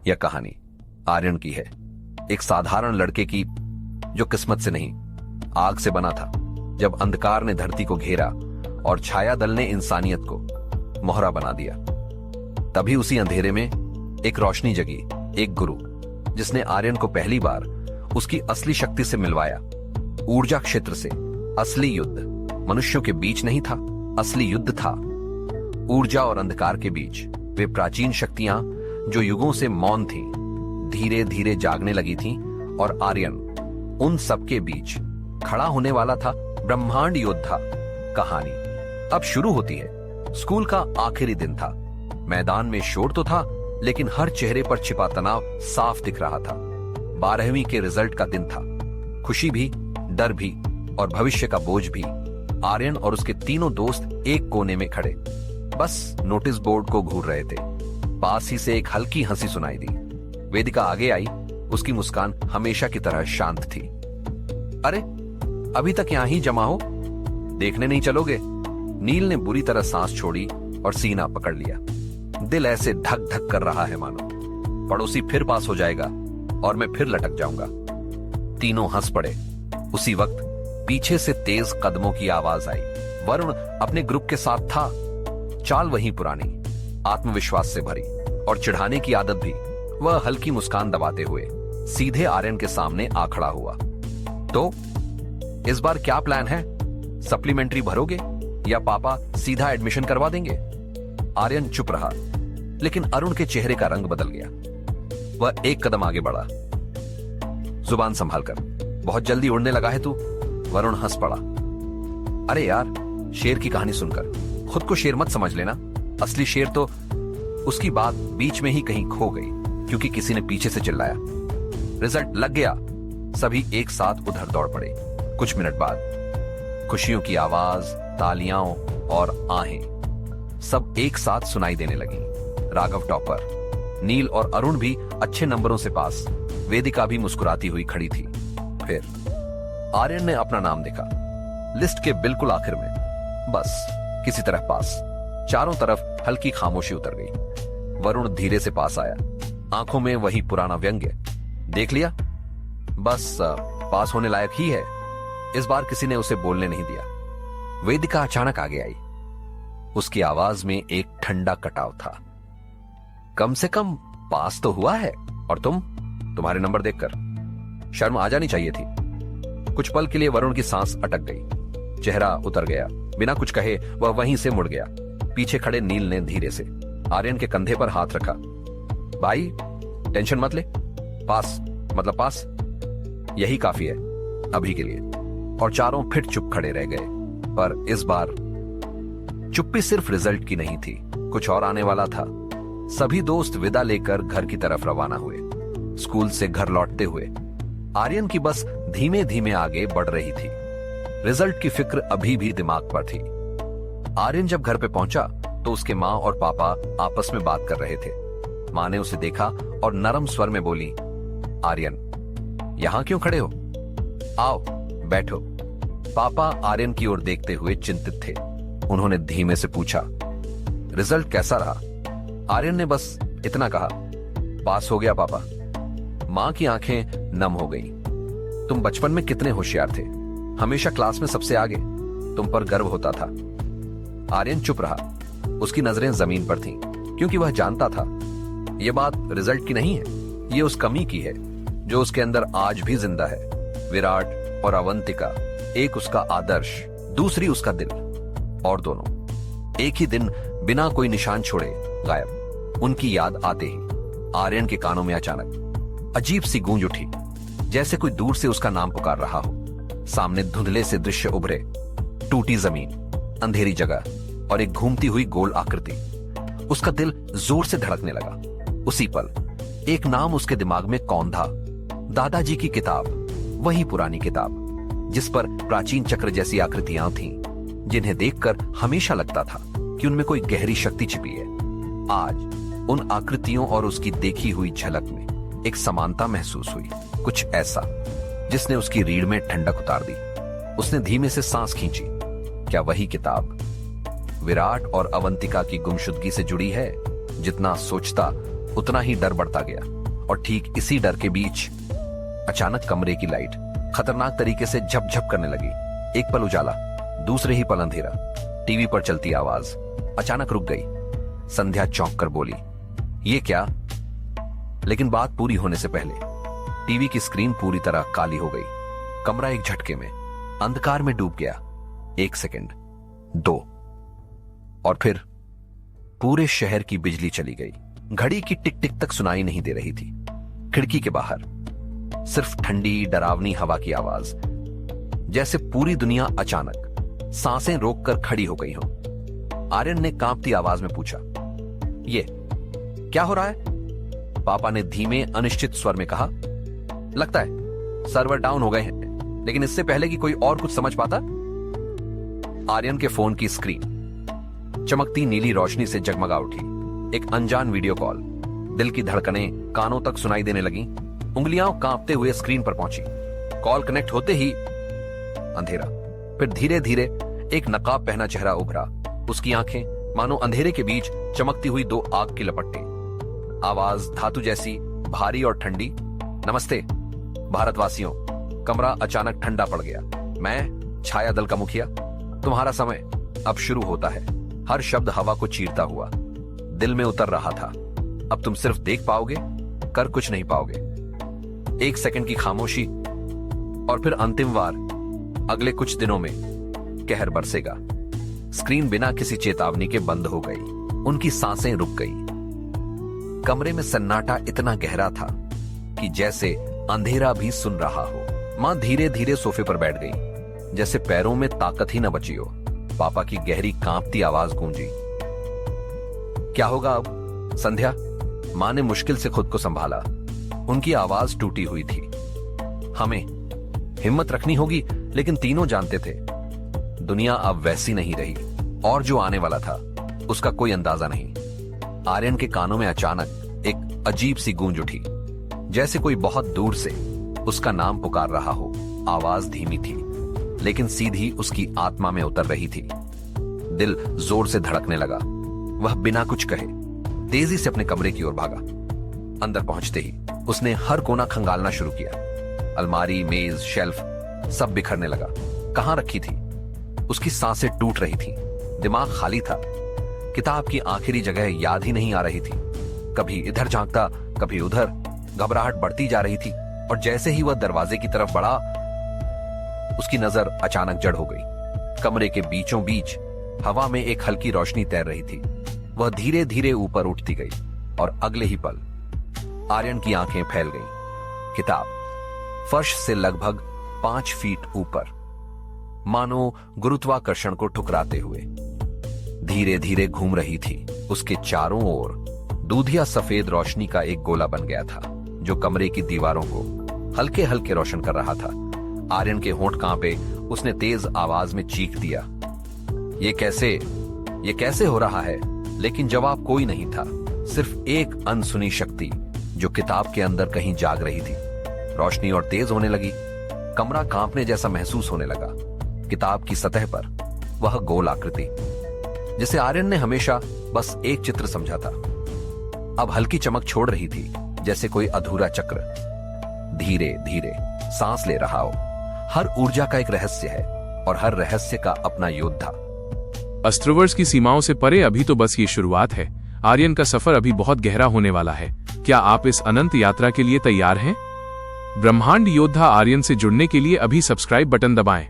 यह कहानी आर्यन की है, एक साधारण लड़के की जो किस्मत से नहीं आग से बना था। जब अंधकार ने धरती को घेरा और छाया दल ने इंसानियत को मोहरा बना दिया, तभी उसी अंधेरे में एक रोशनी जगी, एक गुरु जिसने आर्यन को पहली बार उसकी असली शक्ति से मिलवाया। ऊर्जा क्षेत्र से असली युद्ध मनुष्यों के बीच नहीं था, असली युद्ध था ऊर्जा और अंधकार के बीच। वे प्राचीन शक्तियां जो युगों से मौन थीं, धीरे धीरे जागने लगी थीं और आर्यन उन सबके बीच खड़ा होने वाला था। ब्रह्मांड योद्धा कहानी अब शुरू होती है। स्कूल का आखिरी दिन था। मैदान में शोर तो था, लेकिन हर चेहरे पर छिपा तनाव साफ दिख रहा था। 12वीं के रिजल्ट का दिन था। खुशी भी, डर भी और भविष्य का बोझ भी। आर्यन और उसके तीनों दोस्त एक कोने में खड़े बस नोटिस बोर्ड को घूर रहे थे। पास ही से एक हल्की हंसी सुनाई दी। वेदिका आगे आई। उसकी मुस्कान हमेशा की तरह शांत थी। अरे, अभी तक यहां ही जमा हो, देखने नहीं चलोगे? नील ने बुरी तरह सांस छोड़ी और सीना पकड़ लिया। दिल ऐसे धक धक कर रहा है मानो पड़ोसी फिर पास हो जाएगा और मैं फिर लटक जाऊंगा। तीनों हंस पड़े। उसी वक्त पीछे से तेज कदमों की आवाज आई। वरुण अपने ग्रुप के साथ था। चाल वही पुरानी, आत्मविश्वास से भरी और चिढ़ाने की आदत भी। वह हल्की मुस्कान दबाते हुए सीधे आर्यन के सामने आ खड़ा हुआ। तो इस बार क्या प्लान है? सप्लीमेंट्री भरोगे या पापा सीधा एडमिशन करवा देंगे? आर्यन चुप रहा, लेकिन अरुण के चेहरे का रंग बदल गया। वह एक कदम आगे बढ़ा। जुबान संभाल कर, बहुत जल्दी उड़ने लगा है तू। वरुण हंस पड़ा। अरे यार, शेर की कहानी सुनकर खुद को शेर मत समझ लेना। असली शेर तो उसकी बात बीच में ही कहीं खो गई, क्योंकि किसी ने पीछे से चिल्लाया, रिजल्ट लग गया। सभी एक साथ उधर दौड़ पड़े। कुछ मिनट बाद खुशियों की आवाज, तालियां और आहें सब एक साथ सुनाई देने लगी। राघव टॉपर, नील और अरुण भी अच्छे नंबरों से पास। वेदिका भी मुस्कुराती हुई खड़ी थी। फिर आर्यन ने अपना नाम देखा, लिस्ट के बिल्कुल आखिर में। बस किसी तरह पास। चारों तरफ हल्की खामोशी उतर गई। वरुण धीरे से पास आया, आंखों में वही पुराना व्यंग्य। देख लिया, बस पास होने लायक ही है। इस बार किसी ने उसे बोलने नहीं दिया। वेदिका अचानक आगे आई। उसकी आवाज में एक ठंडा कटाव था। कम से कम पास तो हुआ है, और तुम्हारे नंबर देखकर शर्म आ जानी चाहिए थी। कुछ पल के लिए वरुण की सांस अटक गई, चेहरा उतर गया। बिना कुछ कहे वह वहीं से मुड़ गया। पीछे खड़े नील ने धीरे से आर्यन के कंधे पर हाथ रखा। भाई, टेंशन मत ले, पास मतलब पास, यही काफी है अभी के लिए। और चारों फिर चुप खड़े रह गए। पर इस बार चुप्पी सिर्फ रिजल्ट की नहीं थी, कुछ और आने वाला था। सभी दोस्त विदा लेकर घर की तरफ रवाना हुए। स्कूल से घर लौटते हुए आर्यन की बस धीमे धीमे आगे बढ़ रही थी। रिजल्ट की फिक्र अभी भी दिमाग पर थी। आर्यन जब घर पे पहुंचा तो उसके माँ और पापा आपस में बात कर रहे थे। माँ ने उसे देखा और नरम स्वर में बोली, आर्यन, यहां क्यों खड़े हो? आओ बैठो। पापा आर्यन की ओर देखते हुए चिंतित थे। उन्होंने धीमे से पूछा, रिजल्ट कैसा रहा? आर्यन ने बस इतना कहा, पास हो गया पापा। मां की आंखें नम हो गईं। तुम बचपन में कितने होशियार थे, हमेशा क्लास में सबसे आगे, तुम पर गर्व होता था। आर्यन चुप रहा। उसकी नजरें जमीन पर थीं, क्योंकि वह जानता था यह बात रिजल्ट की नहीं है, यह उस कमी की है जो उसके अंदर आज भी जिंदा है। विराट और अवंतिका, एक उसका आदर्श, दूसरी उसका दिल, और दोनों एक ही दिन बिना कोई निशान छोड़े गायब। उनकी याद आते ही आर्यन के कानों में अचानक अजीब सी गूंज उठी, जैसे कोई दूर से उसका नाम पुकार रहा हो। सामने धुंधले से दृश्य उभरे, टूटी जमीन, अंधेरी जगह और एक घूमती हुई गोल आकृति। उसका दिल जोर से धड़कने लगा। उसी पल एक नाम उसके दिमाग में कौंधा, दादाजी की किताब, वही पुरानी किताब जिस पर प्राचीन चक्र जैसी आकृतियां थीं, जिन्हें देखकर हमेशा लगता था कि उनमें कोई गहरी शक्ति छिपी है। आज उन आकृतियों और उसकी देखी हुई झलक में एक समानता महसूस हुई, कुछ ऐसा जिसने उसकी रीढ़ में ठंडक उतार दी। उसने धीमे से सांस खींची। क्या वही किताब विराट और अवंतिका की गुमशुदगी से जुड़ी है? जितना सोचता उतना ही डर बढ़ता गया। और ठीक इसी डर के बीच अचानक कमरे की लाइट खतरनाक तरीके से झपझप करने लगी। एक पल उजाला, दूसरे ही पल अंधेरा। टीवी पर चलती आवाज अचानक रुक गई। संध्या चौंक कर बोली, ये क्या? लेकिन बात पूरी होने से पहले टीवी की स्क्रीन पूरी तरह काली हो गई। कमरा एक झटके में अंधकार में डूब गया। 1 सेकंड, 2, और फिर पूरे शहर की बिजली चली गई। घड़ी की टिक टिक तक सुनाई नहीं दे रही थी। खिड़की के बाहर सिर्फ ठंडी डरावनी हवा की आवाज, जैसे पूरी दुनिया अचानक सांसें रोककर खड़ी हो गई हो। आर्यन ने कांपती आवाज में पूछा, ये क्या हो रहा है? पापा ने धीमे अनिश्चित स्वर में कहा, लगता है सर्वर डाउन हो गए हैं, लेकिन इससे पहले कि कोई और कुछ समझ पाता, आर्यन के फोन की स्क्रीन चमकती नीली रोशनी से जगमगा उठी। एक अनजान वीडियो कॉल। दिल की धड़कनें कानों तक सुनाई देने लगी। उंगलियां कांपते हुए स्क्रीन पर पहुंची। कॉल कनेक्ट होते ही अंधेरा, फिर धीरे धीरे एक नकाब पहना चेहरा उभरा। उसकी आंखें मानो अंधेरे के बीच चमकती हुई 2 आग की लपटें। आवाज धातु जैसी, भारी और ठंडी, नमस्ते भारतवासियों। कमरा अचानक ठंडा पड़ गया। मैं छाया दल का मुखिया, तुम्हारा समय अब शुरू होता है। हर शब्द हवा को चीरता हुआ दिल में उतर रहा था। अब तुम सिर्फ देख पाओगे, कर कुछ नहीं पाओगे। 1 सेकंड की खामोशी, और फिर अंतिम वार। अगले कुछ दिनों में कहर बरसेगा। स्क्रीन बिना किसी चेतावनी के बंद हो गई। उनकी सांसें रुक गई। कमरे में सन्नाटा इतना गहरा था कि जैसे अंधेरा भी सुन रहा हो। मां धीरे धीरे सोफे पर बैठ गई, जैसे पैरों में ताकत ही न बची हो। पापा की गहरी कांपती आवाज गूंजी, क्या होगा अब? संध्या, मां ने मुश्किल से खुद को संभाला। उनकी आवाज टूटी हुई थी। हमें हिम्मत रखनी होगी, लेकिन तीनों जानते थे दुनिया अब वैसी नहीं रही, और जो आने वाला था उसका कोई अंदाजा नहीं। आर्यन के कानों में अचानक एक अजीब सी गूंज उठी, जैसे कोई बहुत दूर से उसका नाम पुकार रहा हो। आवाज धीमी थी, लेकिन सीधी उसकी आत्मा में उतर रही थी। दिल जोर से धड़कने लगा। वह बिना कुछ कहे तेजी से अपने कमरे की ओर भागा। अंदर पहुंचते ही उसने हर कोना खंगालना शुरू किया। अलमारी, मेज, शेल्फ सब बिखरने लगा। कहां रखी थी? उसकी सांसें टूट रही थी। दिमाग खाली था। किताब की आखिरी जगह याद ही नहीं आ रही थी। कभी इधर झांकता, कभी उधर। घबराहट बढ़ती जा रही थी, और जैसे ही वह दरवाजे की तरफ बढ़ा, उसकी नजर अचानक जड़ हो गई। कमरे के बीचों बीच हवा में एक हल्की रोशनी तैर रही थी। वह धीरे धीरे ऊपर उठती गई, और अगले ही पल आर्यन की आंखें फैल गईं। किताब फर्श से लगभग 5 फीट ऊपर, मानो गुरुत्वाकर्षण को ठुकराते हुए, धीरे धीरे घूम रही थी। उसके चारों ओर दूधिया सफेद रोशनी का एक गोला बन गया था, जो कमरे की दीवारों को हल्के हल्के रोशन कर रहा था। आर्यन के होंठ कांपे। उसने तेज आवाज में चीख दिया, ये कैसे हो रहा है? लेकिन जवाब कोई नहीं था। सिर्फ एक अनसुनी शक्ति जो किताब के अंदर कहीं जाग रही थी। रोशनी और तेज होने लगी। कमरा कांपने जैसा महसूस होने लगा। किताब की सतह पर वह गोल आकृति, जिसे आर्यन ने हमेशा बस एक चित्र समझा था, अब हल्की चमक छोड़ रही थी, जैसे कोई अधूरा चक्र धीरे धीरे सांस ले रहा हो। हर ऊर्जा का एक रहस्य है, और हर रहस्य का अपना योद्धा। अस्ट्रोवर्स की सीमाओं से परे अभी तो बस ये शुरुआत है। आर्यन का सफर अभी बहुत गहरा होने वाला है। क्या आप इस अनंत यात्रा के लिए तैयार हैं? ब्रह्मांड योद्धा आर्यन से जुड़ने के लिए अभी सब्सक्राइब बटन दबाएं।